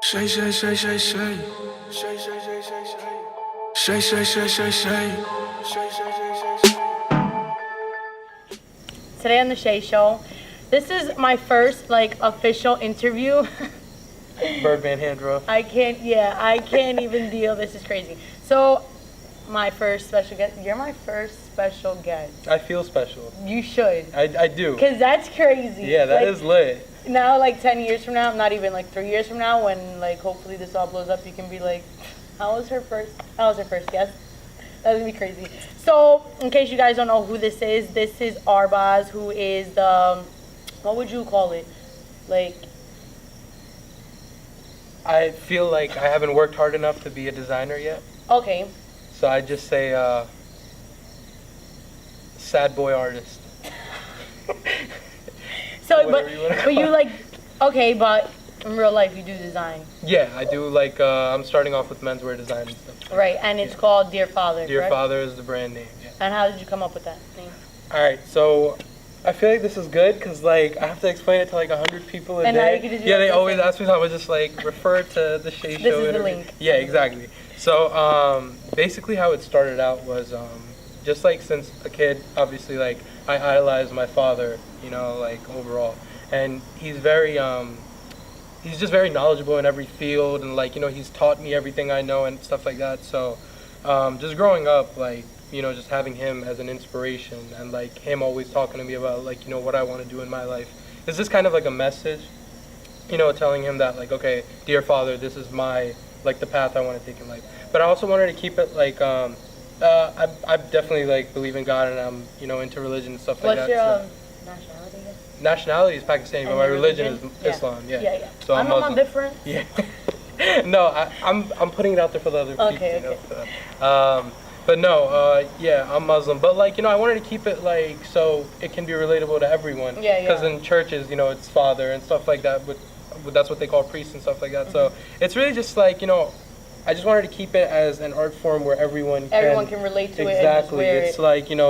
Shay, Shay, Shay, Shay, Shay. Shay, Shay, Shay, Shay, Shay. Shay, Shay, Shay, Shay, Shay. Shay, Shay, Shay, Shay, Shay. Today on the Shay Show, this is my first official interview. Birdman hand draw. I can't even deal. This is crazy. So, my first special guest. You're my first special guest. I feel special. You should. I do. Cause that's crazy. Yeah, that is lit. Now, 10 years from now, not even 3 years from now, when hopefully this all blows up, you can be like, how was her first guest? That's gonna be crazy. So, in case you guys don't know who this is Arbaz, who is the, what would you call it? I feel like I haven't worked hard enough to be a designer yet. Okay. So I just say, sad boy artist. So, but you okay, but in real life you do design. Yeah, I do I'm starting off with menswear design and stuff. Right, and it's called Dear Father, Dear correct? Father is the brand name, yeah. And how did you come up with that name? Alright, so I feel like this is good because I have to explain it to 100 people a and day. now you can just yeah, they always ask me, so I would just refer to the Shay Show. This is and the link. Yeah, exactly. So basically how it started out was just since a kid, obviously I idolized my father, overall, and he's very he's just very knowledgeable in every field, and he's taught me everything I know and stuff like that. So just growing up, just having him as an inspiration, and him always talking to me about what I want to do in my life, it's just kind of a message, telling him that okay, dear father, this is my the path I want to take in life. But I also wanted to keep it I definitely believe in God, and I'm into religion and stuff like that. What's your nationality? Nationality is Pakistani, but my religion is Islam. Yeah. So I'm Muslim. Different. Yeah. No, I'm putting it out there for the other people. Okay. But no, yeah, I'm Muslim. But I wanted to keep it so it can be relatable to everyone. Yeah. Because in churches, it's father and stuff like that. But that's what they call priests and stuff like that. Mm-hmm. So it's really just I just wanted to keep it as an art form where everyone can relate to it. Exactly. It's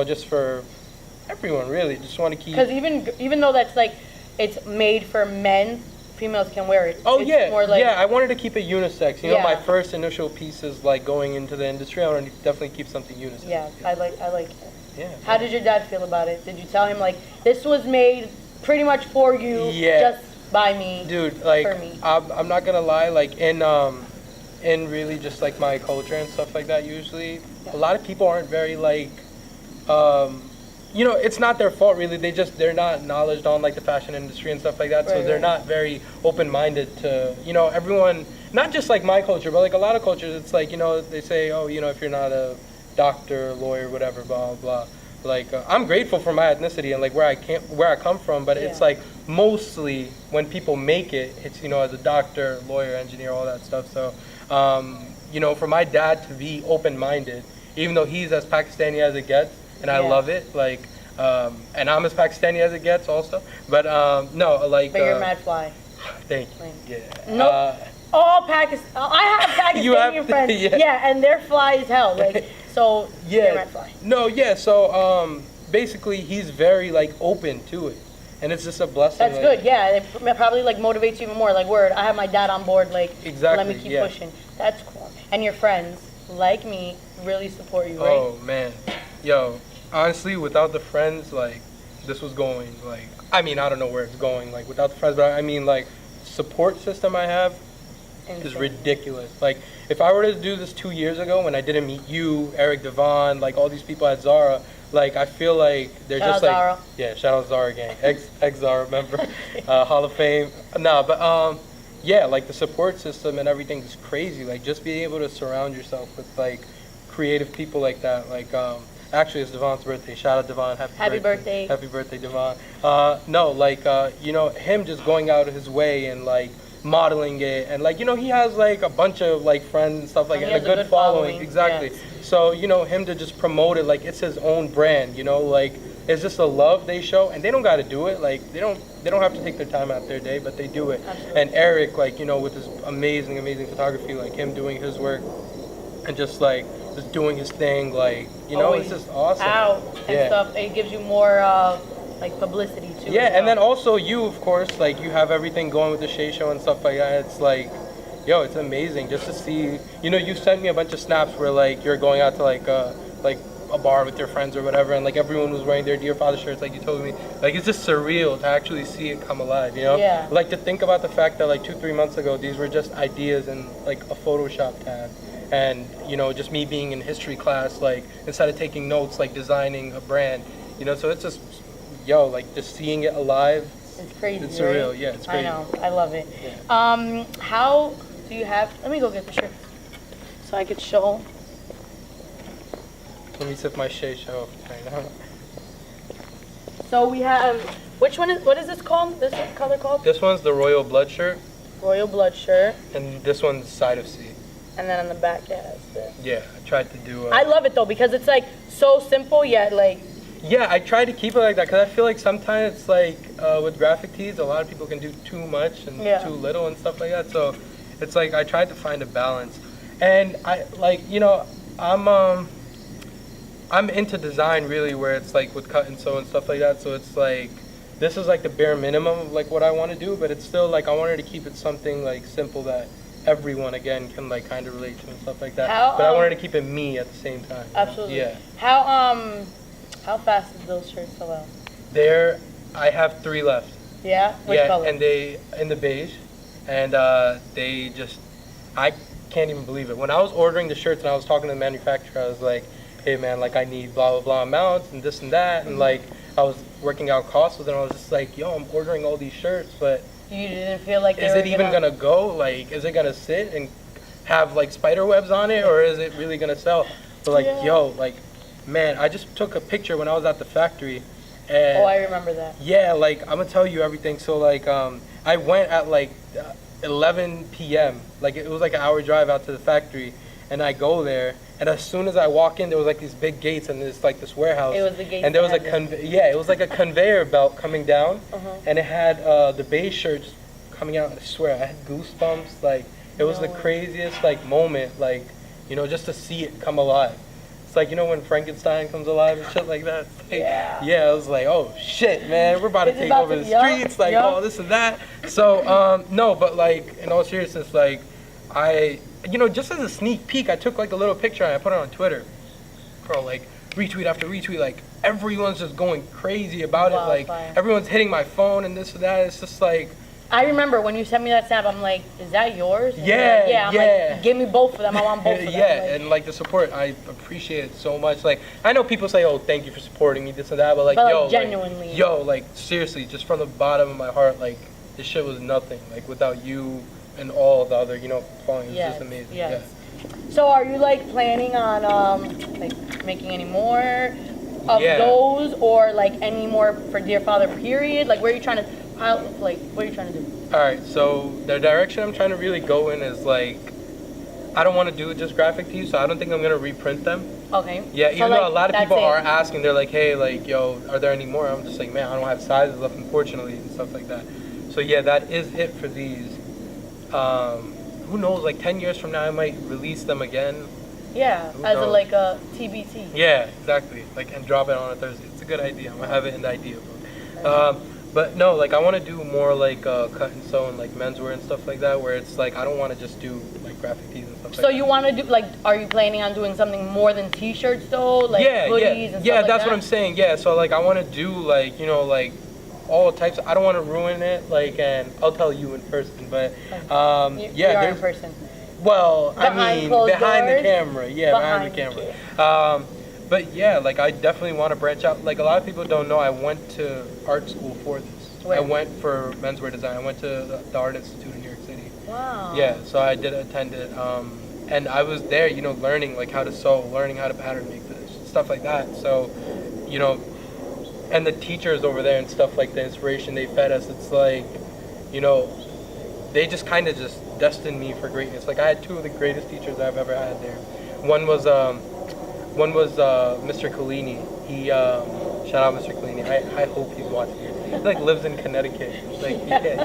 just for everyone, really. Just want to keep. Because even though that's it's made for men, females can wear it. Oh, it's yeah. More yeah, I wanted to keep it unisex. Yeah. My first initial pieces going into the industry, I wanted to definitely keep something unisex. Yeah, I like it. Yeah. How did your dad feel about it? Did you tell him this was made pretty much for you? Yeah. Just by me. Dude, for me. I'm not gonna lie, in really just my culture and stuff like that, usually a lot of people aren't very it's not their fault really, they're not knowledged on the fashion industry and stuff like that. So they're not very open-minded to everyone, not just my culture, but a lot of cultures. It's they say, oh, if you're not a doctor, lawyer, whatever, blah blah blah. I'm grateful for my ethnicity and where I come from, but it's mostly when people make it, it's as a doctor, lawyer, engineer, all that stuff. So for my dad to be open-minded, even though he's as Pakistani as it gets, and I love it, and I'm as Pakistani as it gets also, but no, But you're mad fly. Thank you. Yeah. No, all Pakistan. I have Pakistani friends. Yeah, and they're fly as hell. So you're mad fly. No, yeah. So basically, he's very open to it, and it's just a blessing. That's good. Yeah, it probably motivates you even more. Word, I have my dad on board. Exactly. Let me keep pushing. That's cool. And your friends, like me, really support you, right? Oh man, yo. Honestly, without the friends, this was going, I don't know where it's going, without the friends, but I mean, support system I have is ridiculous. If I were to do this 2 years ago when I didn't meet you, Eric Devon, all these people at Zara, I feel they're shout just Zara. Yeah, shout out Zara gang, ex Zara member, Hall of Fame. No, but yeah, the support system and everything is crazy. Just being able to surround yourself with creative people like that, actually, it's Devon's birthday. Shout out Devon. Happy birthday. Happy birthday, Devon. No, him just going out of his way and modeling it, and he has a bunch of friends and stuff like that, and a good following. Exactly. Yes. So him to just promote it it's his own brand. It's just a love they show, and they don't got to do it. They don't have to take their time out their day, but they do it. Absolutely. And Eric, with his amazing photography, him doing his work, and just doing his thing, it's just awesome. Out and stuff. It gives you more publicity too. Yeah, and then also you, of course, you have everything going with the Shay Show and stuff like that. It's yo, it's amazing just to see. You know, you sent me a bunch of snaps where like you're going out to like a bar with your friends or whatever, and like everyone was wearing their Dear Father shirts, like you told me. Like it's just surreal to actually see it come alive, you know? Yeah. Like to think about the fact that like 2-3 months ago, these were just ideas in like a Photoshop tab, and you know, just me being in history class, like instead of taking notes, like designing a brand, you know. So it's just, yo, like just seeing it alive. It's crazy. It's surreal, right? yeah. It's crazy. I know. I love it. Yeah. How do you have? Let me go get the shirt so I could show. Let me sip my Shay show right now. So we have. Which one is? What is this called? This color called? This one's the Royal Blood shirt, Royal Blood shirt. and this one's Side of Sea. And then on the back it has this. Yeah, I tried to do. I love it though because it's like so simple yet like. Yeah, I tried to keep it like that because I feel like sometimes it's like with graphic tees, a lot of people can do too much and Yeah. too little and stuff like that. So it's like I tried to find a balance, and I like, you know, I'm into design really, where it's like with cut and sew and stuff like that. So it's like this is like the bare minimum of like what I want to do, but it's still like I wanted to keep it something like simple that everyone again can like kind of relate to and stuff like that. But I wanted to keep it me at the same time. Absolutely. Yeah. How fast did those shirts sell out? There, I have 3 left. Yeah. Which Yeah, color? and they in the beige, and they just, I can't even believe it. When I was ordering the shirts and I was talking to the manufacturer, I was like, hey man, like I need blah blah blah amounts and this and that, and like I was working out costs with them. I was just like, yo, I'm ordering all these shirts, but You didn't feel like they is were it even gonna go? Like, is it gonna sit and have like spider webs on it, or is it really gonna sell? So like, Yeah. yo, like, man, I just took a picture when I was at the factory, and Oh, I remember that. yeah, like I'm gonna tell you everything. So like, I went at like 11 p.m. Like it was like an hour drive out to the factory, and I go there, and as soon as I walk in, there was like these big gates and there's like this warehouse. It was the gates and there was a that had it was like a conveyor belt coming down, Uh-huh. and it had the beige shirts coming out. I swear, I had goosebumps. Like it was the No. craziest like moment, like, you know, just to see it come alive. It's like, you know, when Frankenstein comes alive and shit like that. It's like, Yeah. I was like, oh shit, man, we're about to It's take about over to- the yup, streets, like yup. all this and that. So no, but like in all seriousness, like you know, just as a sneak peek, I took like a little picture and I put it on Twitter. Bro, like retweet after retweet, like everyone's just going crazy about it. Like Wildfire. everyone's hitting my phone and this and that. It's just like, I remember when you sent me that snap, I'm like, is that yours? And you're Yeah, like, yeah. I'm yeah. like, give me both of them. I want both of them. yeah, Like, and like the support, I appreciate it so much. Like I know people say, "Oh, thank you for supporting me," this and that, but like, But, like, yo, genuinely. like seriously, just from the bottom of my heart, like this shit was nothing. Like without you and all the other, you know, following, it's Yes, just amazing. yes. Yeah. So are you like planning on like making any more of Yeah. those, or like any more for Dear Father period? Like where are you trying to what are you trying to do? All right, so the direction I'm trying to really go in is like, I don't want to do just graphic tees, so I don't think I'm gonna reprint them. Okay. Yeah, So, even like, though a lot of that's people it. are asking, they're like, hey, like, yo, are there any more? I'm just like, man, I don't have sizes left, unfortunately, and stuff like that. So yeah, that is it for these. Who knows, like 10 years from now, I might release them again. Yeah, Who as a knows? like a TBT. Yeah, exactly. Like, and drop it on a Thursday. It's a good idea. I'm gonna have it in the idea book. But no, like I want to do more like cut and sew and like menswear and stuff like that, where it's like I don't want to just do like graphic tees and stuff like that. So you want to do like? Are you planning on doing something more than T-shirts though? Like yeah, hoodies yeah, and stuff yeah. like That's that? what I'm saying. Yeah, so like I want to do like, you know, like all types. I don't want to ruin it. Like, and I'll tell you in person. But You yeah, are in there's- person. well, Behind I mean, closed behind the doors? camera. Yeah, behind the camera. But yeah, like I definitely want to branch out. Like a lot of people don't know, I went to art school for this. Where? I went for menswear design. I went to the Art Institute in New York City. Wow. Yeah, so I did attend it, and I was there, you know, learning like how to sew, learning how to pattern make this, stuff like that. So, you know, and the teachers over there and stuff like the inspiration they fed us, it's like, you know, they just kind of just destined me for greatness. Like I had 2 of the greatest teachers I've ever had there. One was Mr. Collini. He shout out Mr. Collini. I hope he's watching this. He like lives in Connecticut. Like yeah,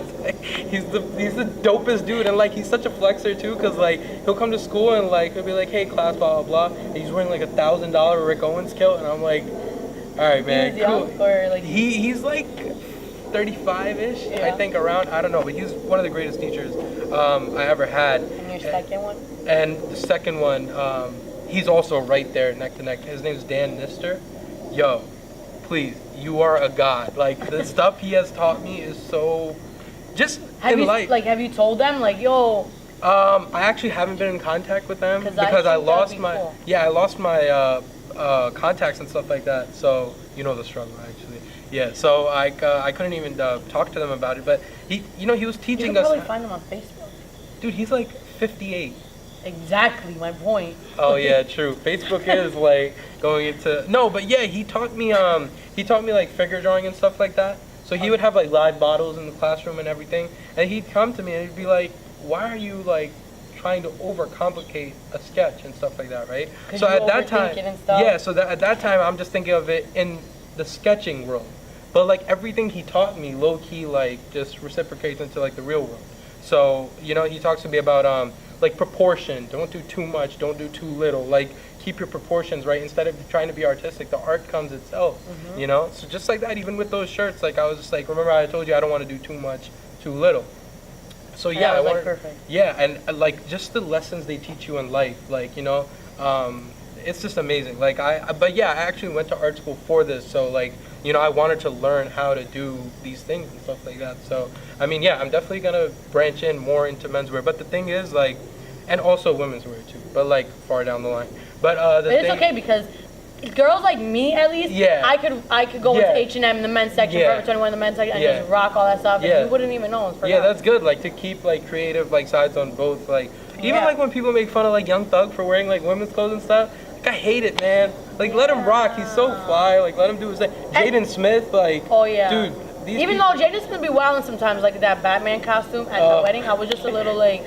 he's the dopest dude, and like he's such a flexer too, cause like he'll come to school and like he'll be like, hey class, blah blah blah. And he's wearing like $1,000 Rick Owens kilt, and I'm like, all right man, He's cool. young or like He's like 35-ish, I Yeah. think, around. I don't know, but he's one of the greatest teachers I ever had. And your second one? And the second one, he's also right there, neck to neck. His name's Dan Nister. Yo, please, you are a god. Like, the stuff he has taught me is so, just in life. Have you told them, like, yo? I actually haven't been in contact with them because I lost my, cool. yeah, I lost my contacts and stuff like that. So, you know the struggle, actually. Yeah, so I couldn't even talk to them about it. But he was You teaching can us. probably find them on Facebook. Dude, he's like 58. Exactly, my point. Oh yeah, true. Facebook is like going into but yeah, he taught me like figure drawing and stuff like that. So he would have like live models in the classroom and everything, and he'd come to me and he'd be like, "Why are you like trying to overcomplicate a sketch and stuff like that, right?" So at that time, yeah. So at that time, I'm just thinking of it in the sketching world, but like everything he taught me, low key, like just reciprocates into like the real world. So he talks to me about like proportion. Don't do too much. Don't do too little. Like keep your proportions right. Instead of trying to be artistic, the art comes itself. So just like that, even with those shirts, like I was just like, remember I told you I don't want to do too much, too little. So yeah, that was like perfect. Yeah, and like just the lessons they teach you in life, like it's just amazing. Like but yeah, I actually went to art school for this, so like I wanted to learn how to do these things and stuff like that. So I mean, yeah, I'm definitely gonna branch in more into menswear. But the thing is, like, and also women's wear too, but like far down the line. But it's okay because girls like me, at least, yeah, I could go into H&M in the men's section, Forever 21 in the men's section, and just rock all that stuff, and you wouldn't even know. Yeah, that's good. Like to keep like creative like sides on both. Like even like when people make fun of like Young Thug for wearing like women's clothes and stuff. Like, I hate it, man. Like let him rock. He's so fly. Like let him do his thing. Jaden Smith, like, dude. Even though Jaden Smith be wilding sometimes, like that Batman costume at the wedding, I was just a little like.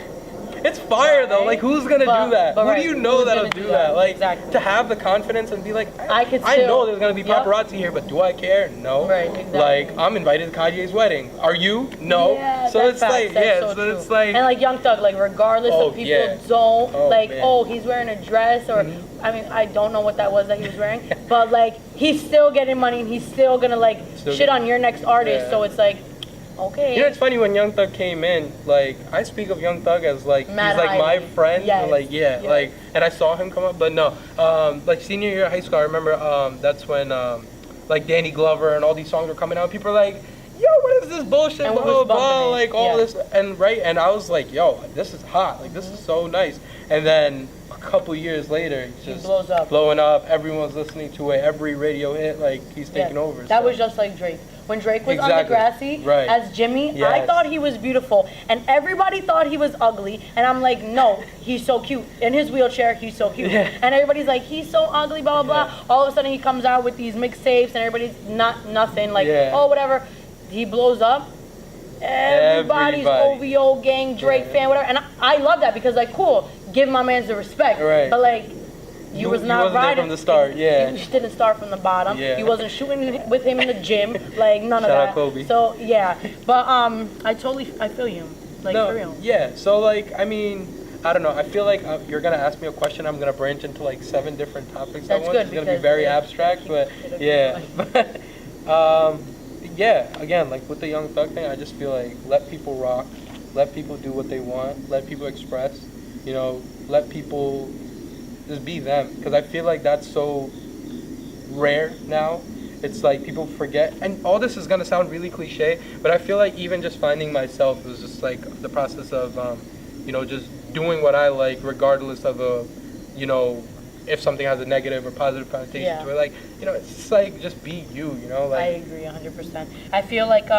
It's fire though. Like who's gonna do that? Who do you know that'll do that? Like exactly. To have the confidence and be like, I still, know there's gonna be paparazzi here, but do I care? No. Right. Exactly. Like I'm invited to Kanye's wedding. Are you? No. Yeah, so it's like it's like and like Young Thug, like regardless of people don't he's wearing a dress or I mean I don't know what that was that he was wearing, but like he's still getting money and he's still gonna like shit on your next artist. So it's like. Okay. It's funny when Young Thug came in, like I speak of Young Thug as like he's like my friend, and like like and I saw him come up, but no, like senior year of high school, I remember that's when like Danny Glover and all these songs were coming out. People were like, yo, what is this bullshit? And blah blah blah, like all this and and I was like, yo, this is hot, like this is so nice. And then a couple years later, it's just blows up. Blowing up. Everyone's listening to it. Every radio hit, like he's taking over. That was just like Drake. When Drake was on Degrassi as Jimmy, I thought he was beautiful, and everybody thought he was ugly, and I'm like, no, he's so cute. In his wheelchair, he's so cute. And everybody's like, he's so ugly, blah, blah, blah. All of a sudden, he comes out with these mixtapes, and everybody's nothing, like, oh, whatever. He blows up. Everybody's OVO gang, Drake fan, whatever. And I love that because, like, cool, give my man the respect. But, like, you was not riding from the start, You didn't start from the bottom. You wasn't shooting with him in the gym, like none of that. Shout out Kobe. So yeah, but I feel you, like for real. Yeah, so like I mean, I don't know. I feel like you're gonna ask me a question. I'm gonna branch into like 7 different topics at once. It's gonna be very abstract, but yeah. Yeah. Again, like with the Young Thug thing, I just feel like let people rock, let people do what they want, let people express. Let people. Just be them, because I feel like that's so rare now. It's like people forget, and all this is gonna sound really cliche, but I feel like even just finding myself was just like the process of just doing what I like, regardless of if something has a negative or positive connotation to it. Like it's just like just be you. Like I agree 100%. I feel like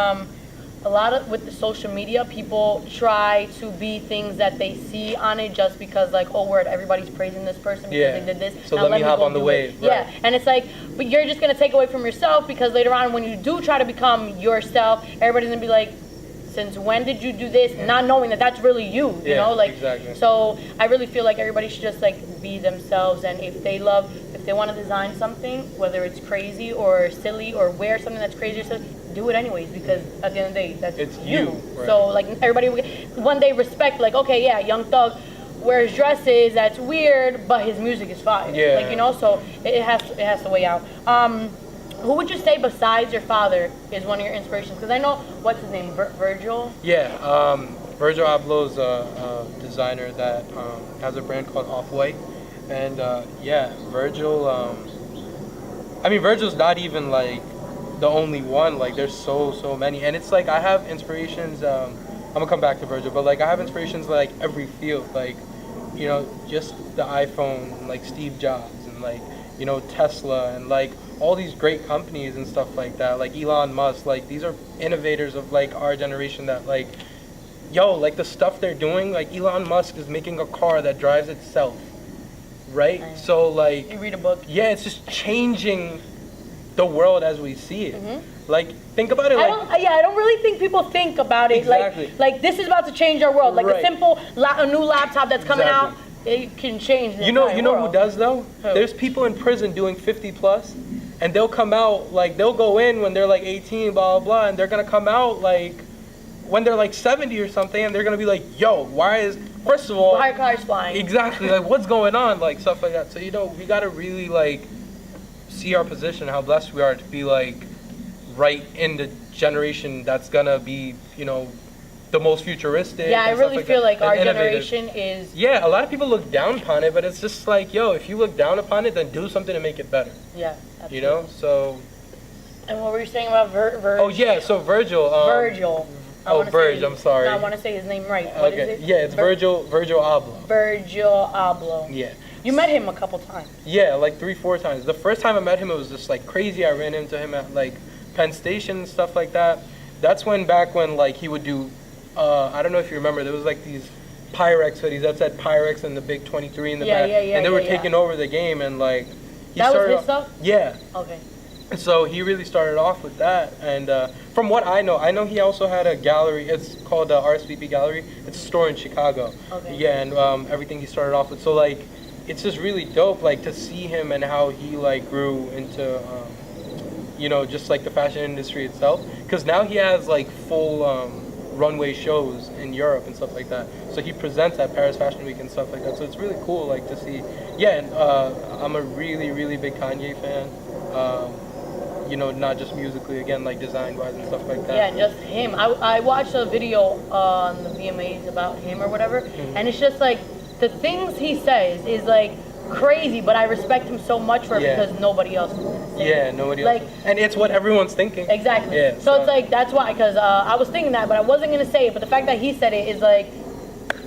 a lot of with the social media, people try to be things that they see on it just because, like, oh, word, everybody's praising this person because they did this. So let me hop on the wave. Yeah, and it's like, but you're just gonna take away from yourself because later on, when you do try to become yourself, everybody's gonna be like, since when did you do this? Not knowing that that's really you. You know, like. Exactly. So I really feel like everybody should just like be themselves, and if they want to design something, whether it's crazy or silly or wear something that's crazy or silly, do it anyways, because at the end of the day, that's you. Right. So like everybody, when they respect, like, okay, yeah, Young Thug wears dresses, that's weird, but his music is fire. Yeah. Like, so it has to weigh out. who would you say besides your father is one of your inspirations? Because I know, what's his name, Virgil? Yeah, Virgil Abloh's a designer that has a brand called Off-White. And yeah, Virgil, I mean, Virgil's not even like the only one. Like, there's so many. And it's like, I have inspirations, I'm gonna come back to Virgil, but like, I have inspirations like every field. Like, you know, just the iPhone, like Steve Jobs, and like, you know, Tesla, and like all these great companies and stuff like that, like Elon Musk. Like, these are innovators of like our generation that like, yo, like the stuff they're doing, like Elon Musk is making a car that drives itself, right? Right. So like, You read a book. yeah, it's just changing the world as we see it. Like, think about it, like, I don't really think people think about it Exactly. like this is about to change our world. Like Right. a simple a new laptop that's coming Exactly. out, it can change the you know entire world. who does though? Who? There's people in prison doing 50 plus, and they'll come out, like, they'll go in when they're like 18, blah blah blah, and they're gonna come out like when they're like 70 or something, and they're gonna be like, yo, why is, first of all, Why are cars flying? exactly, like, what's going on, like stuff like that. So, you know, we gotta really like see our position, how blessed we are to be like right in the generation that's gonna be, you know, the most futuristic. Yeah, I and stuff really like feel that, like and our innovative. generation is. Yeah, a lot of people look down upon it, but it's just like, yo, if you look down upon it, then do something to make it better. Yeah, absolutely. You know? So, And what were you saying about oh yeah, so Virgil. Virgil. I oh, wanna Virg, say- I'm sorry. No, I want to say his name right. What is Okay, it? yeah, it's Virgil Abloh. Virgil Abloh. Yeah. You met him a couple times. Yeah, like 3-4 times. The first time I met him, it was just like crazy. I ran into him at like Penn Station and stuff like that. That's back when like he would do, I don't know if you remember, there was like these Pyrex hoodies that said Pyrex and the big 23 in the back. Yeah, and they were yeah. taking over the game, and like, he That was started his off- stuff? Yeah. Okay. So he really started off with that, and from what I know he also had a gallery. It's called the RSVP Gallery. It's a store in Chicago. Okay. Yeah, and everything he started off with. So like, it's just really dope, like, to see him and how he like grew into, you know, just like the fashion industry itself. Because now he has like full runway shows in Europe and stuff like that. So he presents at Paris Fashion Week and stuff like that. So it's really cool, like, to see. Yeah, and I'm a really big Kanye fan. You know, not just musically, again, like design-wise and stuff like that. Yeah, just him. I watched a video on the VMAs about him or whatever, and it's just like the things he says is like crazy, but I respect him so much for it Yeah. because nobody else is gonna say Yeah, it. nobody Like- else. And it's what everyone's thinking. Exactly. Yeah, so it's like, that's why, because I was thinking that, but I wasn't gonna say it. But the fact that he said it is like,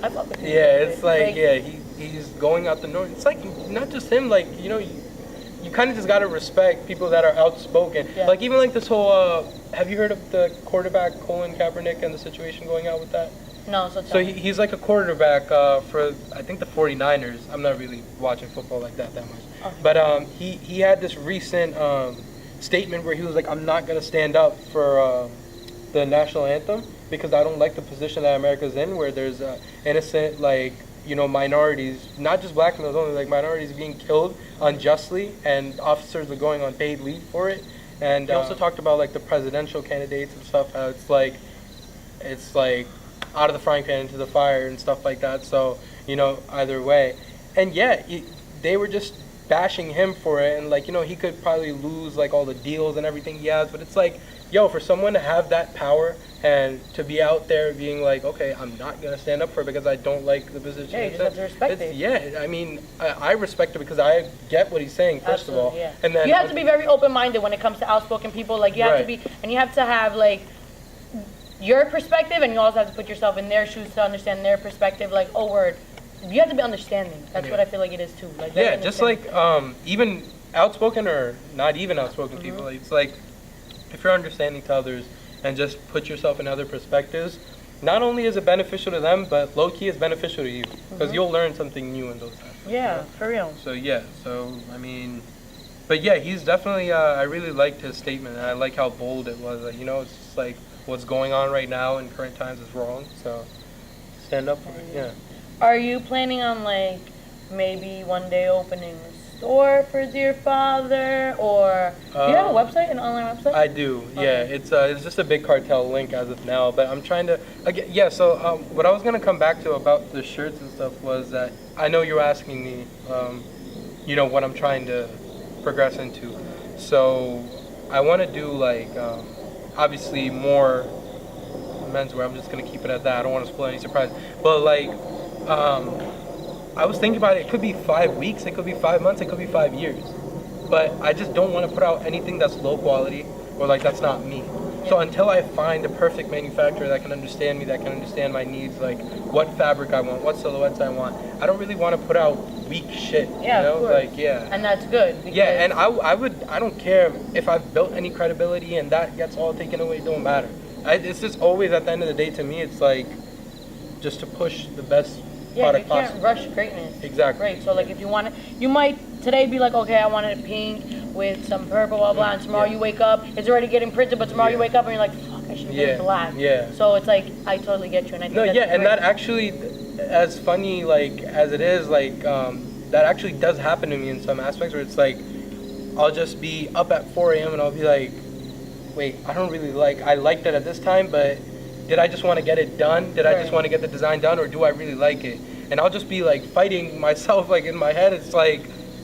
I fuck with him. Yeah, it's like, yeah, he's going out the north. It's like, not just him, like, you know, you kind of just got to respect people that are outspoken. Yeah. Like, even like this whole, have you heard of the quarterback Colin Kaepernick and the situation going out with that? No, so So tell me. he's like a quarterback for, I think, the 49ers. I'm not really watching football like that much. Okay. But he had this recent statement where he was like, I'm not going to stand up for the national anthem because I don't like the position that America's in, where there's innocent, like, you know, minorities, not just black males only, like minorities being killed unjustly, and officers are going on paid leave for it. And he also talked about like the presidential candidates and stuff, how it's like out of the frying pan into the fire and stuff like that. So, you know, either way. And yeah, they were just bashing him for it, and like, you know, he could probably lose like all the deals and everything he has, but it's like, yo, for someone to have that power and to be out there being like, okay, I'm not gonna stand up for it because I don't like the position. Yeah, you just have to respect It's- it. Yeah, I mean, I respect it because I get what he's saying, first of all. Absolutely, yeah. And then You have to be very open-minded when it comes to outspoken people. Like, you have to Right. be, and you have to have like your perspective, and you also have to put yourself in their shoes to understand their perspective. Like, oh, word. You have to be understanding. That's what I feel like it is too. Like, very yeah, just understanding. like even outspoken or not even outspoken people, Mm-hmm. it's like, if you're understanding to others and just put yourself in other perspectives, not only is it beneficial to them, but low-key it's beneficial to you because you'll learn something new in those times. Yeah, for real. So yeah, so I mean, but yeah, he's definitely, I really liked his statement, and I like how bold it was. Like, you know, it's just like what's going on right now in current times is wrong, so stand up for it, yeah. Are you planning on like maybe one day opening a store for Dear Father, or do you have a website, an online website? I do, yeah. Okay. It's just a Big Cartel link as of now, but I'm trying to, again, yeah, so what I was going to come back to about the shirts and stuff was that I know you were asking me, you know, what I'm trying to progress into. So I want to do like obviously more menswear. I'm just gonna keep it at that. I don't want to spoil any surprise. But like, I was thinking about it. It could be 5 weeks. It could be 5 months. It could be 5 years. But I just don't want to put out anything that's low quality or like that's not me. So until I find the perfect manufacturer that can understand me, that can understand my needs, like what fabric I want, what silhouettes I want, I don't really want to put out weak shit. Yeah, you know? of course. Like yeah. And that's good. Yeah, and I don't care if I've built any credibility and that gets all taken away. It don't matter. It's just always at the end of the day to me, it's like just to push the best product possible. You can't rush greatness. Exactly. Right. So like if you want to, you might today be like, okay, I wanted a pink with some purple, blah blah. And tomorrow you wake up, it's already getting printed, but tomorrow you wake up and you're like, fuck, I should have done black. Yeah. So it's like I totally get you, and I think that's great. And that actually, as funny like as it is, like that actually does happen to me in some aspects where it's like I'll just be up at 4 a.m. and I'll be like, wait, I don't really I liked it at this time, but did I just want to get it done? Did I just want to get the design done, or do I really like it? And I'll just be like fighting myself like in my head. It's like,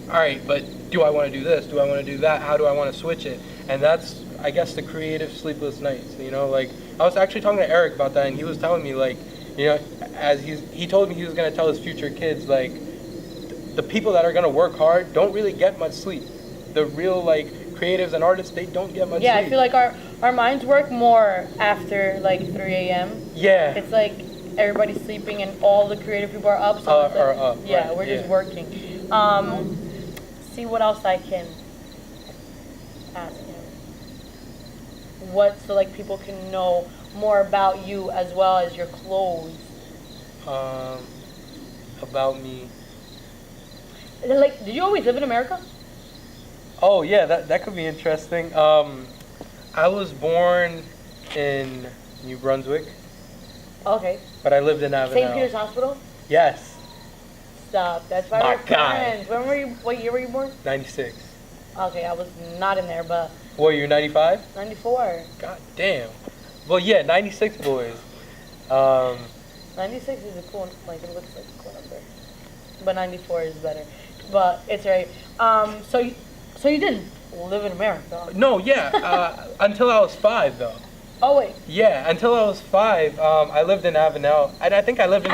all right, but do I want to do this? Do I want to do that? How do I want to switch it? And that's, I guess, the creative sleepless nights, you know? Like, I was actually talking to Eric about that, and he was telling me, like, you know, he told me he was going to tell his future kids, like, the people that are going to work hard don't really get much sleep. The real, like, creatives and artists, they don't get much sleep. Yeah, I feel like our minds work more after, like, 3 a.m. Yeah. It's like everybody's sleeping and all the creative people are up. So are up. Yeah, right. we're just working. See what else I can ask him. So like people can know more about you as well as your clothes. About me. Like, did you always live in America? Oh yeah, that could be interesting. I was born in New Brunswick. Okay. But I lived in Avenel. St. Peter's Hospital? Yes. Stop. That's why we're friends. When were you? What year were you born? 96. Okay, I was not in there, but. What, you're 95? 94. God damn. Well, yeah, 96 boys. 96 is a cool, like it looks like a cool number, but 94 is better. But it's right. So you didn't live in America? No, yeah. Until I was 5, though. Oh wait. Yeah, until I was 5, I lived in Avenel, and I think I lived in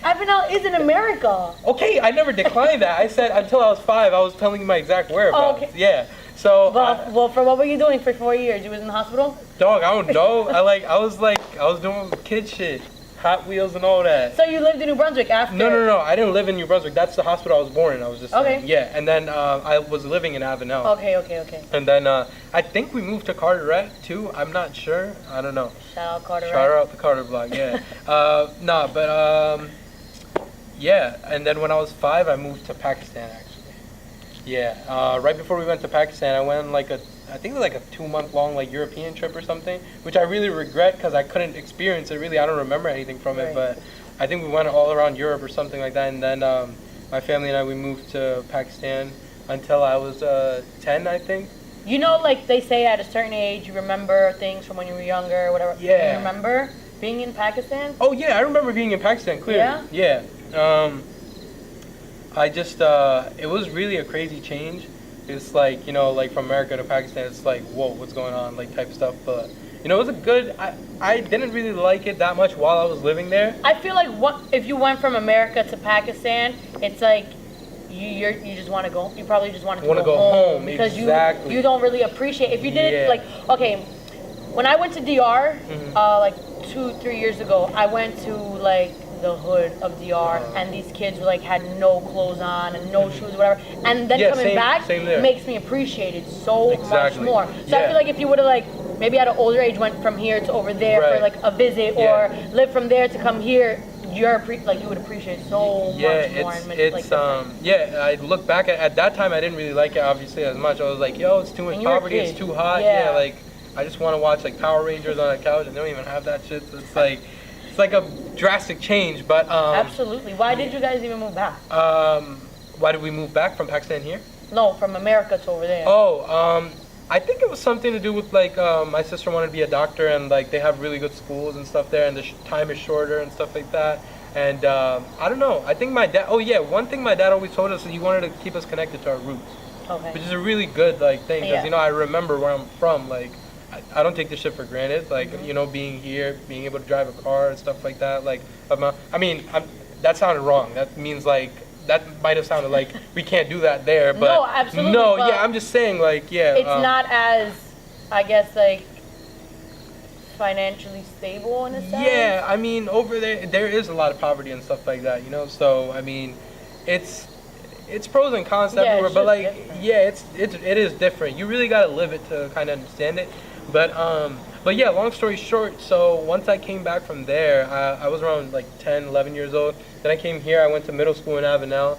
Avenel is in America. Okay, I never declined that. I said until I was 5, I was telling you my exact whereabouts. Oh, okay. Yeah. So. Well, for what were you doing for 4 years? You was in the hospital? Dog, I don't know. I was doing kid shit, Hot Wheels and all that. So you lived in New Brunswick after? No. I didn't live in New Brunswick. That's the hospital I was born in. I was just saying. Okay. Yeah, and then I was living in Avenel. Okay. And then I think we moved to Carteret too. I'm not sure. I don't know. Shout out Carteret. Shout out the Carter block. Yeah. Yeah. And then when I was 5, I moved to Pakistan actually. Yeah. Right before we went to Pakistan, I went on I think it was like a 2-month-long like European trip or something, which I really regret because I couldn't experience it really. I don't remember anything from it, but I think we went all around Europe or something like that. And then my family and I, we moved to Pakistan until I was 10, I think. You know, like they say at a certain age, you remember things from when you were younger or whatever. Yeah. You remember being in Pakistan? Oh yeah, I remember being in Pakistan clearly. Yeah. I just, it was really a crazy change. It's like, you know, like from America to Pakistan, it's like, whoa, what's going on, like type stuff. But, you know, it was a good, I didn't really like it that much while I was living there. I feel like if you went from America to Pakistan, it's like you just want to go, you probably just want to go home. Because exactly. you don't really appreciate, if you did it, like, okay, when I went to DR, like 2-3 years ago, I went to like the hood of DR, and these kids were like had no clothes on and no shoes, whatever. And then coming back makes me appreciate it so much more. So I feel like if you would have like maybe at an older age went from here to over there for like a visit, or lived from there to come here, you would appreciate so much more. I look back at that time, I didn't really like it obviously as much. I was like, yo, it's too much poverty, it's too hot. Yeah, like I just want to watch like Power Rangers on a couch, and they don't even have that shit. So it's like a drastic change, but absolutely. Why did you guys even move back? Why did we move back from Pakistan here? No, from America to over there. I think it was something to do with like my sister wanted to be a doctor, and like they have really good schools and stuff there, and the time is shorter and stuff like that. And I don't know. I think my dad. Oh yeah, one thing my dad always told us is he wanted to keep us connected to our roots. Okay. which is a really good like thing because Yeah. I remember where I'm from. Like, I don't take this shit for granted. Like, being here, being able to drive a car and stuff like that. Like, that sounded wrong. That means like that might have sounded like we can't do that there. But No, absolutely, No, but yeah, I'm just saying like yeah. It's not as, I guess, like financially stable in a sense. Yeah, I mean, over there is a lot of poverty and stuff like that, So I mean, it's pros and cons Yeah, everywhere, it's but just like, different. yeah, it is different. You really gotta live it to kind of understand it. But yeah, long story short, so once I came back from there, I was around like 10, 11 years old. Then I came here. I went to middle school in Avenel.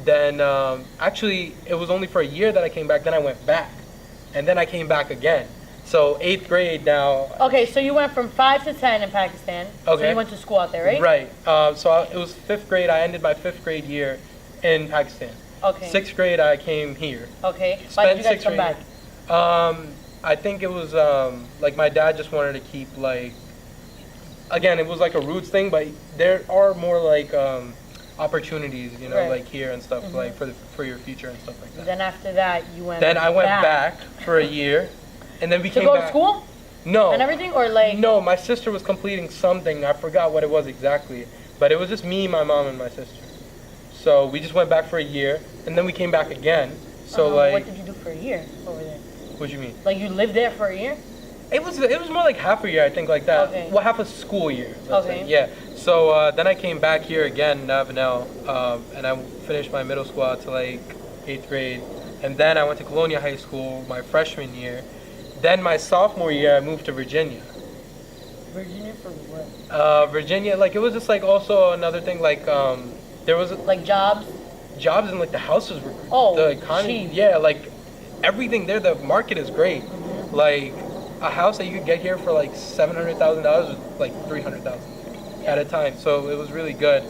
Then actually, it was only for a year that I came back. Then I went back, and then I came back again. So 8th grade now. Okay, so you went from 5 to 10 in Pakistan. So Okay. you went to school out there, right? Right. It was 5th grade. I ended my 5th grade year in Pakistan. Okay. 6th grade, I came here. Okay. Why Spent did you guys 6th come grade. back? I think it was like my dad just wanted to keep like. Again, it was like a roots thing, but there are more like opportunities, Right. like here and stuff, like for your future and stuff like that. Then after that, you went. Then I went back for a year, and then we to came go back. to school No. and everything, or like. No, my sister was completing something. I forgot what it was exactly, but it was just me, my mom, and my sister. So we just went back for a year, and then we came back again. So what did you do for a year over there? what do you mean? Like you lived there for a year? It was more like half a year, I think, like that. Okay. Well, half a school year. Let's Okay. say. Yeah. So then I came back here again in Avenel, and I finished my middle school out to like 8th grade, and then I went to Colonia High School my freshman year. Then my sophomore year, I moved to Virginia. Virginia for what? Virginia, like it was just like also another thing, like there was Like jobs? jobs and like the houses were Oh, the economy, cheap. yeah, like everything there, the market is great. Like a house that you could get here for like $700,000 was like 300,000 at a time, so it was really good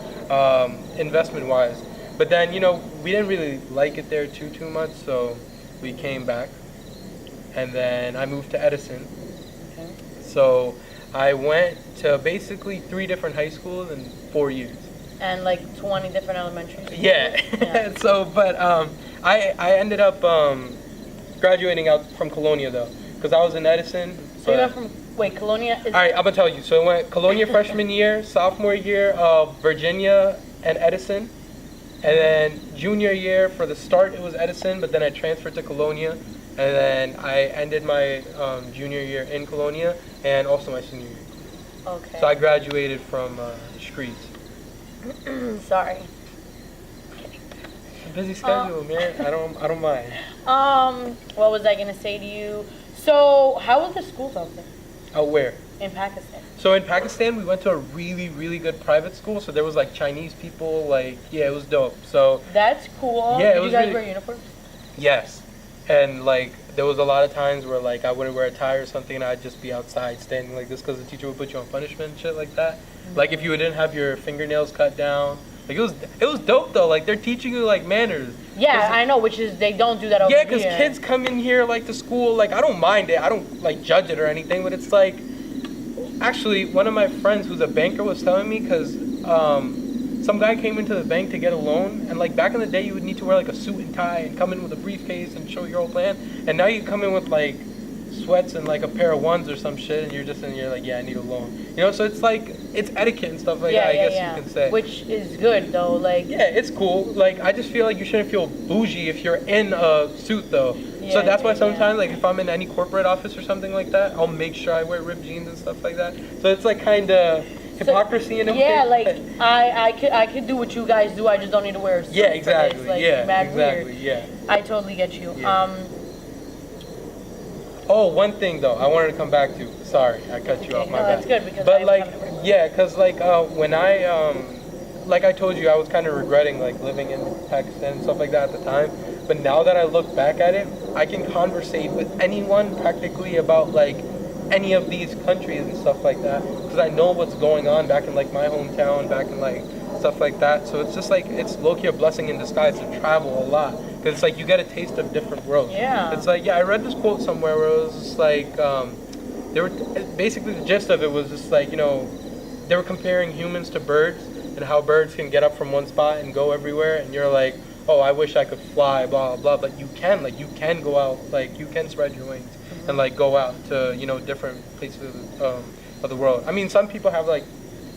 investment wise. But then we didn't really like it there too much, so we came back, and then I moved to Edison. Okay. So I went to basically 3 different high schools in 4 years. And like 20 different elementary schools? Yeah. Yeah. So, but I ended up graduating out from Colonia though, because I was in Edison. So you went from, wait, Colonia is... All right, I'm gonna tell you. So I went Colonia freshman year, sophomore year, Virginia and Edison, and then junior year for the start it was Edison, but then I transferred to Colonia, and then I ended my junior year in Colonia and also my senior year. Okay. So I graduated from streets. Sorry. Busy schedule, man. I don't mind. What was I gonna say to you? So, how was the schools out there Out where? in Pakistan? So in Pakistan, we went to a really, really good private school. So there was like Chinese people, like yeah, it was dope. So That's cool. Yeah, it Did was you guys really- wear uniforms? yes, and like there was a lot of times where like I wouldn't wear a tie or something, and I'd just be outside standing like this because the teacher would put you on punishment and shit like that. Like if you didn't have your fingernails cut down, like it was dope though. Like they're teaching you like manners. Yeah, I know, which is they don't do that over Yeah, here. because kids come in here like to school. Like I don't mind it. I don't like judge it or anything. But it's like, actually, one of my friends who's a banker was telling me because some guy came into the bank to get a loan, and like back in the day, you would need to wear like a suit and tie and come in with a briefcase and show your whole plan. And now you come in with like sweats and like a pair of ones or some shit, and you're just in here like, yeah, I need a loan. So it's like it's etiquette and stuff like that. I guess you can say. Which is good though. Like Yeah, it's cool. Like, I just feel like you shouldn't feel bougie if you're in a suit, though. Yeah, So that's why yeah. sometimes, like, if I'm in any corporate office or something like that, I'll make sure I wear ripped jeans and stuff like that. So it's like kind of hypocrisy in a way. yeah, like I could do what you guys do. I just don't need to wear a suit. Yeah, but exactly. It's, like, Yeah, mad exactly. Weird. Yeah. I totally get you. Yeah. Oh, one thing though, I wanted to come back to. Sorry, I cut you off. My No, bad. that's good because But I like, haven't heard. yeah, cause like when I like I told you, I was kind of regretting like living in Pakistan and stuff like that at the time. But now that I look back at it, I can conversate with anyone practically about like any of these countries and stuff like that, because I know what's going on back in like my hometown, back in like stuff like that. So it's just like it's low-key a blessing in disguise to travel a lot, because it's like you get a taste of different worlds. Yeah. It's like, yeah, I read this quote somewhere where it was just like they were basically the gist of it was just like they were comparing humans to birds and how birds can get up from one spot and go everywhere, and you're like, oh, I wish I could fly, blah blah. But you can, like, you can go out, like, you can spread your wings and like go out to, you know, different places of the world. I mean, some people have like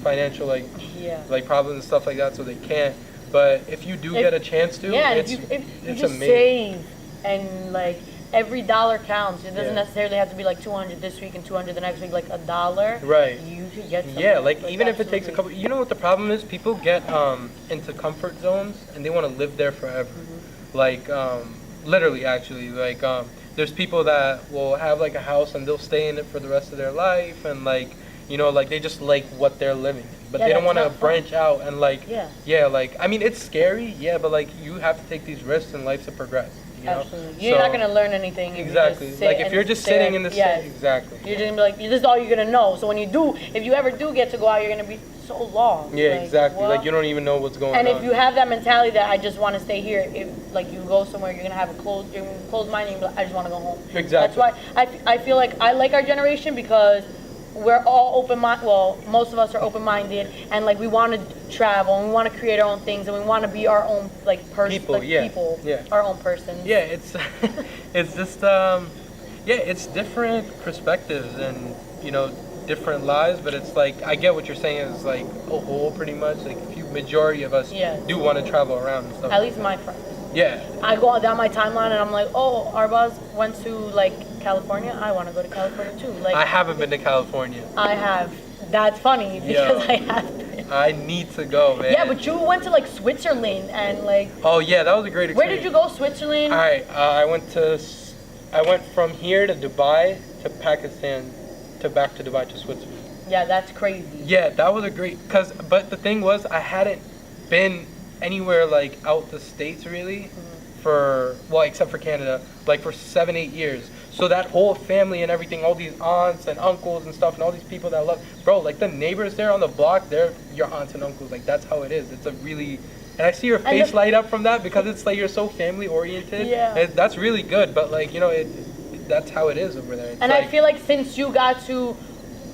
financial like problems and stuff like that, so they can't. But if you do get a chance to, if you it's just amazing. save and like every dollar counts. It doesn't Yeah. necessarily have to be like 200 this week and 200 the next week. Like $1, Right. You could get somewhere. Yeah, like even if it takes a couple. You know what the problem is? People get into comfort zones and they want to live there forever. Like literally, actually, like there's people that will have like a house and they'll stay in it for the rest of their life, and like, you know, like they just like what they're living in, but they don't want to branch out and like like, I mean, it's scary, but like you have to take these risks in life to progress. You know? Absolutely. You're not going to learn anything. Exactly. Like if you're just sitting in the same, exactly. You're just going to be like, this is all you're going to know. So when you do, if you ever do get to go out, you're going to be so lost. Yeah, like, exactly. what? Like you don't even know what's going on. And if you have that mentality that I just want to stay here, if like you go somewhere, you're going to have a closed mind and you're like, I just want to go home. Exactly. That's why I feel like I like our generation, because we're all open-minded. Well, most of us are open-minded, and like we want to travel, and we want to create our own things, and we want to be our own like person, people, our own person. Yeah, it's it's just it's different perspectives and, you know, different lives, but it's like I get what you're saying is like a whole pretty much like a few majority of us do want to travel around and stuff. At least my friends. Yeah. I go down my timeline and I'm like, oh, Arbaz went to like California. I want to go to California too. Like I haven't been to California. I have. That's funny because I have been. I need to go, man. Yeah, but you went to like Switzerland and like. Oh yeah, that was a great experience. Where did you go, Switzerland? All right, I went from here to Dubai to Pakistan to back to Dubai to Switzerland. Yeah, that's crazy. Yeah, that was a great but the thing was I hadn't been anywhere like out the States really for, well, except for Canada, like for 7-8 years. So that whole family and everything, all these aunts and uncles and stuff and all these people that I love, bro, like the neighbors there on the block, they're your aunts and uncles. Like that's how it is. It's a really, and I see your face light up from that because it's like you're so family oriented. Yeah. That's really good, but like, you know, that's how it is over there. It's and like, I feel like since you got to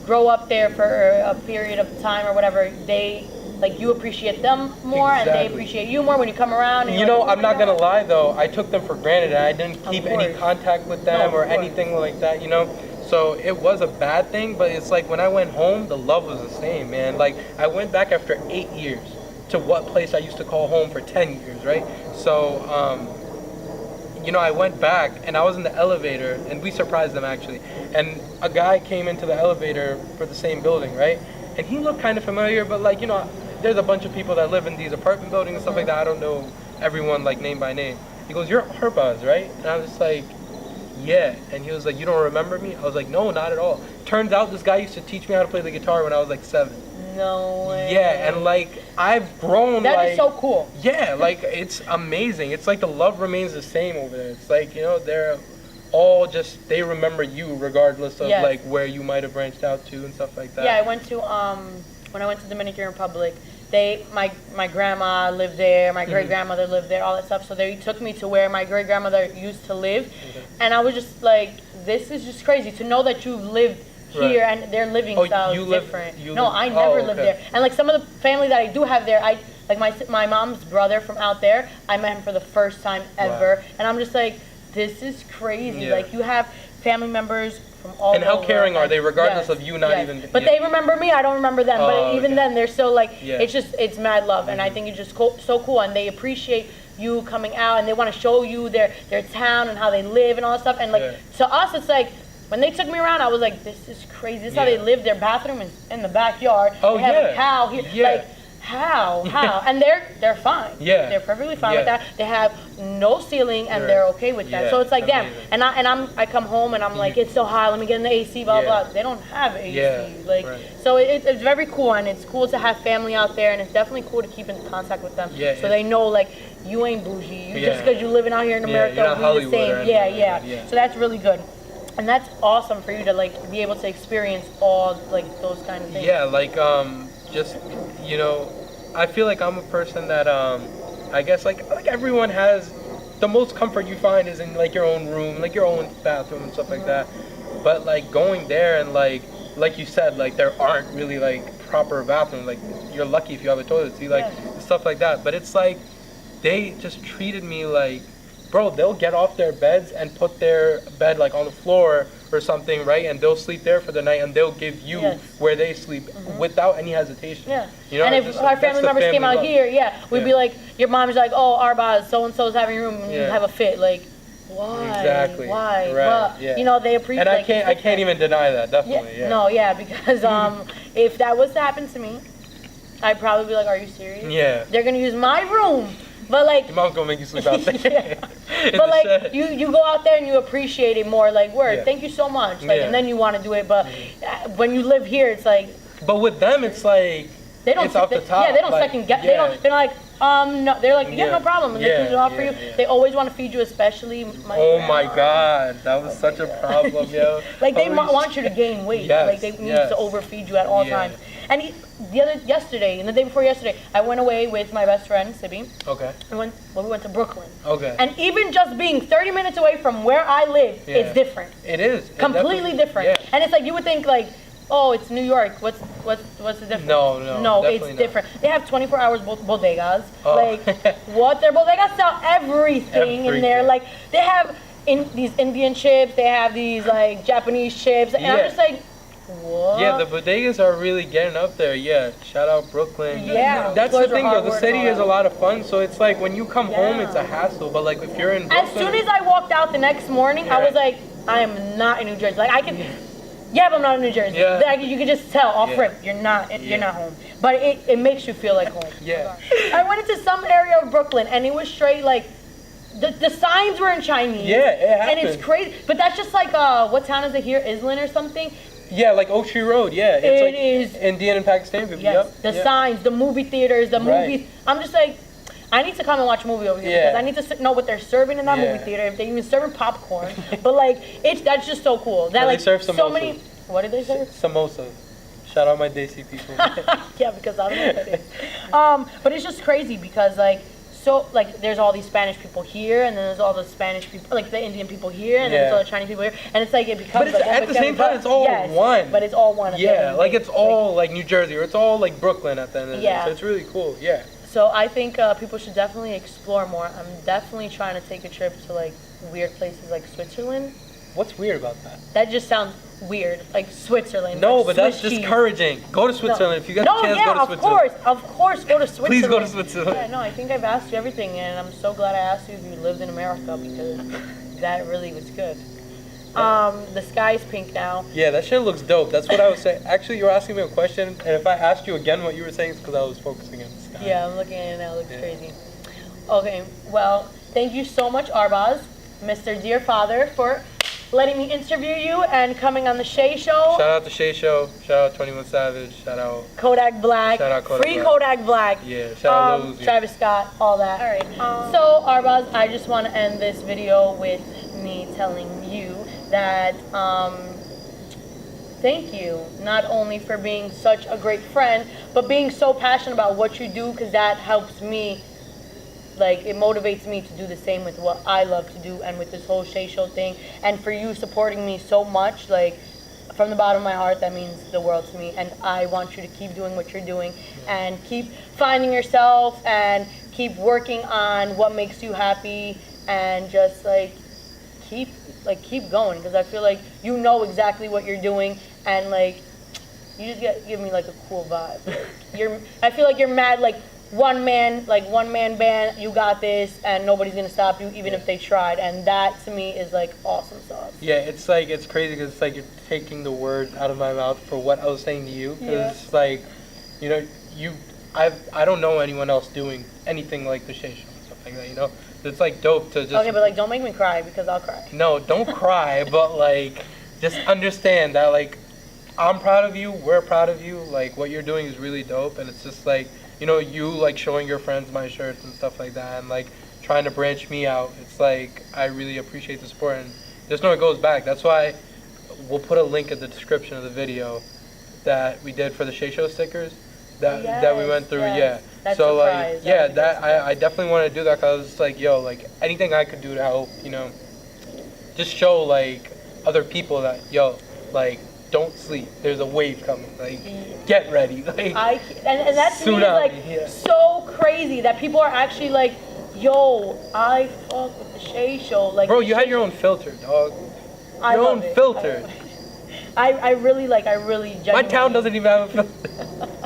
grow up there for a period of time or whatever, they, like, you appreciate them more and they appreciate you more when you come around. And you know, I'm not gonna lie though, I took them for granted and I didn't keep any contact with them or anything like that, you know. So it was a bad thing, but it's like when I went home, the love was the same, man. Like I went back after 8 years to what place I used to call home for 10 years, right? So, you know, I went back and I was in the elevator and we surprised them actually. And a guy came into the elevator for the same building, right? And he looked kind of familiar, but like, you know, there's a bunch of people that live in these apartment buildings and stuff like that. I don't know everyone like name by name. He goes, "You're Arbaz, right?" And I was just like, "Yeah." And he was like, "You don't remember me?" I was like, "No, not at all." Turns out this guy used to teach me how to play the guitar when I was like 7. No way. Yeah, and like I've grown. That is so cool. Yeah, like it's amazing. It's like the love remains the same over there. It's like, you know, they're all just, they remember you regardless of like where you might have branched out to and stuff like that. Yeah, I went to when I went to Dominican Republic, my grandma lived there, my great grandmother lived there, all that stuff. So they took me to where my great grandmother used to live, and I was just like, this is just crazy to know that you lived here and their living style is different. I never lived there. And like some of the family that I do have there, I like my mom's brother from out there, I met him for the first time ever, and I'm just like, this is crazy. Like you have family members from all over. And how caring are they, regardless of you not even? But they remember me. I don't remember them. But even then, they're still like, it's mad love, and I think it's just so cool, and they appreciate you coming out, and they want to show you their town and how they live and all that stuff. And like to us, it's like, when they took me around, I was like, this is crazy. This is how they live. Their bathroom is in the backyard. They have a cow here. Like, how? And they're fine. They're perfectly fine with that. They have no ceiling, and they're okay with that. So it's like, damn. And I come home and I'm like, it's so hot. Let me get in the AC. Blah blah. They don't have AC. So it's very cool, and it's cool to have family out there, and it's definitely cool to keep in contact with them. So they know like you ain't bougie. Just because you're living out here in America, we're the same. So that's really good. And that's awesome for you to like be able to experience all like those kind of things. Yeah, like just, you know, I feel like I'm a person that I guess like everyone has, the most comfort you find is in like your own room, like your own bathroom and stuff like that. But like going there and like you said, like there aren't really like proper bathrooms. Like you're lucky if you have a toilet seat, like stuff like that. But it's like they just treated me like, bro, they'll get off their beds and put their bed like on the floor or something, right? And they'll sleep there for the night, and they'll give you where they sleep without any hesitation. Yeah. You know, and if our family members came out here, we'd be like, your mom's like, oh, Arbaz, so and so's having a room, and you have a fit, like. Why? Exactly. Why? Right. But, you know, they appreciate. And I can't even deny that. Definitely. Yeah. No, because if that was to happen to me, I'd probably be like, "Are you serious? Yeah. They're gonna use my room." But like, your mom's gonna make you sleep out there. But like, you go out there and you appreciate it more. Like, word, thank you so much. Like, and then you want to do it. But when you live here, it's like. But with them, it's like. They don't. It's off the top. Yeah, they don't second guess. They don't. They're like, no. They're like, no problem. And they clean it off for you. They always want to feed you, especially. My God, that was such a problem, yo. Like they want you to gain weight. Like they need to overfeed you at all times. And yesterday and the day before yesterday, I went away with my best friend Sibby. Okay. We went to Brooklyn. Okay. And even just being 30 minutes away from where I live, it's different. It is. Completely different. Yeah. And it's like you would think like, oh, it's New York. What's the difference? No, it's different. They have 24 hours bodegas. Oh. Like what? Their bodegas sell everything in there. Like they have these Indian chips. They have these like Japanese chips. And I'm just like, what? Yeah, the bodegas are really getting up there. Yeah, shout out Brooklyn. Yeah, that's the thing though. The city is a lot of fun, so it's like when you come home, it's a hassle. But like if you're in Brooklyn, as soon as I walked out the next morning, I was like, I am not in New Jersey. Like I can. Yeah, but I'm not in New Jersey. Yeah. Like, you can just tell off rip, you're not home. But it makes you feel like home. Yeah. I went into some area of Brooklyn and it was straight like the signs were in Chinese. Yeah, it happened. And it's crazy. But that's just like what town is it here? Island or something? Yeah, like Oak Tree Road. Yeah, it's like Indian and Pakistan people. Yes. Yep. The signs, the movie theaters, the movies. I'm just like, I need to come and watch a movie over here because I need to know what they're serving in that movie theater. If they even serving popcorn, but like that's just so cool. That like they serve so many. What did they serve? Samosas. Shout out my Desi people. Yeah, because I don't know what that is. But it's just crazy because there's all these Spanish people here, and then there's all the Spanish people, like the Indian people here, and then there's all the Chinese people here, and it's like it becomes. But it's, at the same time, it's all one. But it's all one. Yeah, like it's all like New Jersey, or it's all like Brooklyn at the end of the day. So it's really cool. Yeah. So I think people should definitely explore more. I'm definitely trying to take a trip to like weird places like Switzerland. What's weird about that? That just sounds weird, like Switzerland. No, like but that's discouraging. Go to Switzerland if you got the chance. Go to Switzerland. Of course, go to Switzerland. Please go to Switzerland. Yeah, no, I think I've asked you everything, and I'm so glad I asked you if you lived in America because that really was good. The sky's pink now. Yeah, that shit looks dope. That's what I was saying. Actually, you were asking me a question, and if I asked you again what you were saying, it's because I was focusing on the sky. Yeah, I'm looking at it now. It looks crazy. Okay, well, thank you so much, Arbaz, Mr. Dear Father, for letting me interview you and coming on the Shay Show. Shout out the Shay Show. Shout out 21 Savage. Shout out Kodak Black. Shout out Kodak Free Black. Kodak Black. Yeah. Shout out Lil Uzi. Travis Scott. All that. All right. So Arbaz, I just want to end this video with me telling you that thank you not only for being such a great friend, but being so passionate about what you do, because that helps me. Like, it motivates me to do the same with what I love to do and with this whole Shay Show thing. And for you supporting me so much, like, from the bottom of my heart, that means the world to me. And I want you to keep doing what you're doing and keep finding yourself and keep working on what makes you happy and just, like, keep going. Because I feel like you know exactly what you're doing and, like, you just give me, like, a cool vibe. I feel like you're mad, like, one man band, you got this, and nobody's gonna stop you, even if they tried, and that to me is like awesome sauce. Yeah, it's like, it's crazy because it's like you're taking the words out of my mouth for what I was saying to you, because it's like, you know, I don't know anyone else doing anything like the Shay Show and stuff like that, you know? It's like dope to just. Okay, but like, don't make me cry because I'll cry. No, don't cry, but like, just understand that like, I'm proud of you, we're proud of you, like what you're doing is really dope, and it's just like, you know, you like showing your friends my shirts and stuff like that and like trying to branch me out. It's like, I really appreciate the support and just know it goes back. That's why we'll put a link in the description of the video that we did for the Shay Show stickers that we went through. Yeah. That's so surprise. like, yeah, that I definitely want to do that because it's like, yo, like anything I could do to help, you know, just show like other people that, yo, like, don't sleep. There's a wave coming. Like, get ready. Like, and that to me is like so crazy that people are actually like, Yo, I fuck with the Shay show. Like, Bro, you had your own filter, dog. I Your love own it. filter. I really genuinely. My town doesn't even have a filter.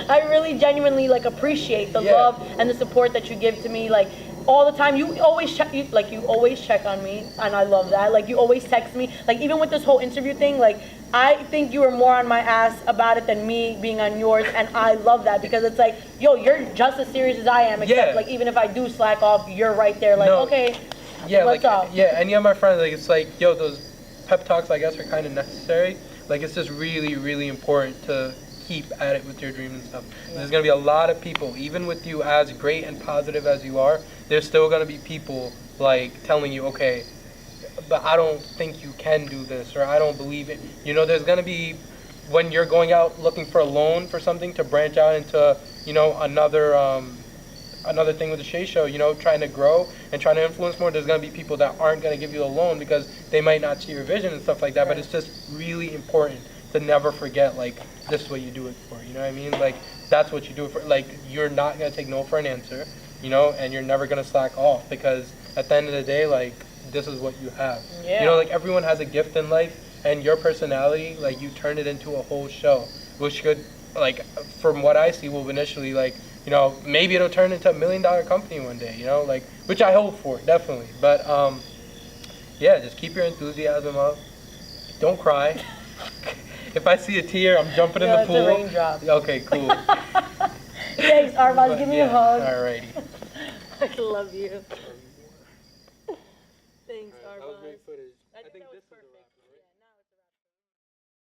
I really genuinely like appreciate the love and the support that you give to me, like all the time. You always check, you always check on me, and I love that. Like you always text me, like even with this whole interview thing, like I think you were more on my ass about it than me being on yours, and I love that because it's like, yo, you're just as serious as I am, except like even if I do slack off, you're right there, like okay, what's up? Yeah, any of my friends, like it's like, yo, those pep talks, I guess, are kind of necessary. Like it's just really, really important to keep at it with your dreams and stuff. There's gonna be a lot of people, even with you as great and positive as you are, there's still gonna be people like telling you, okay, but I don't think you can do this, or I don't believe it. You know, there's gonna be, when you're going out looking for a loan for something to branch out into, you know, another thing with the Shay Show, you know, trying to grow and trying to influence more, there's going to be people that aren't going to give you a loan because they might not see your vision and stuff like that. But it's just really important to never forget, like, this is what you do it for, you know what I mean? Like, that's what you do it for. Like, you're not going to take no for an answer, you know, and you're never going to slack off because at the end of the day, like, this is what you have. Yeah. You know, like, everyone has a gift in life, and your personality, like, you turn it into a whole show, which could, like, from what I see, will initially, like, you know, maybe it'll turn into $1 million company one day, you know, like, which I hope for, definitely. But, yeah, just keep your enthusiasm up. Don't cry. If I see a tear, I'm jumping in the pool. It's a raindrop. Okay, cool. Thanks, Arbaz. Give me a hug. Alrighty. I love you. Thanks, Arbaz. That was great footage. I think this